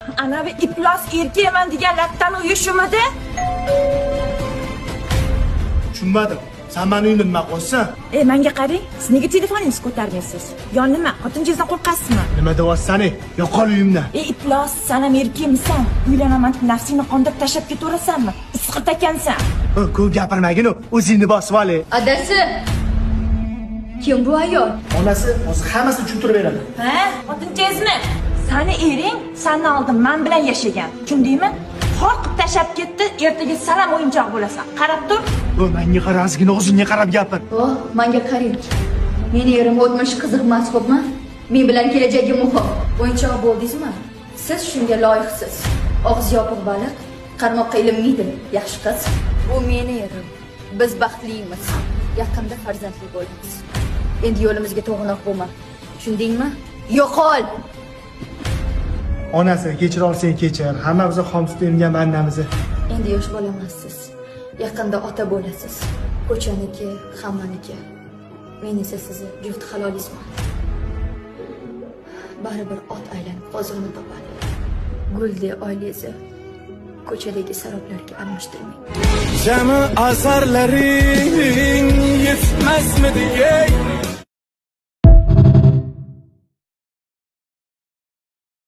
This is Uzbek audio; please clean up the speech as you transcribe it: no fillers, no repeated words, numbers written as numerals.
Ana bir iflos erkakman degan latdan uyushimidi? Tushunmadim. Sen meni uyimda nima qilyapsan? Menga qarang, siz nega telefoningizni ko'tarmaysiz? Yo nima, xotiningizdan qo'rqasizmi? Nima deyapsan? Yo'qol uyimda. Iflos, sen ham erkakmisan? Uylanaman deb nafsingni qondirib tashlab ketaverasanmi? Isqit ekansan. Ko'p gapirmagin, o'zingni bosib ol. Adasi. Kim bu ayol? Onasi hozir hammasini tushuntirib beradi. Ha? Xotinchangizmi? Sani ering sandan oldin men bilan yashagan. Tushundingmi? Qo'rqib tashlab ketdi, ertaga salam o'yinchoq bo'lasan. Qarab tur. Menga qara, ozgina o'zingga qarab gapir. Oh, menga qarang. Meni erim o'tmish qiziqmas, xo'pmi? Men bilan kelajagi muhim. O'yinchoq bo'ldingizmi? Siz shunga loyiqsiz. Og'iz yopiq baliq, qarmoqqa ilmmaydi. Yaxshi qiz. Bu meni erim. Biz baxtlimiz. Yaqinda farzandli bo'lamiz. Endi yo'limizga to'g'anoq bo'lma. Tushundingmi? Yo'qol. Onasi, kechir olsang kechir. Hamma biz xomsut emgan bandamiz. Endi yosh bola emassiz. Yaqinda ota bo'lasiz. Ko'chaniki, hammaniki. Men esa sizni juft halolingizman. Baribir ot aylanib qozig'ini topadi. Guldek oilangizni ko'chadagi saroblarga almashtirmang. Jami asarlaring yetmasmidi?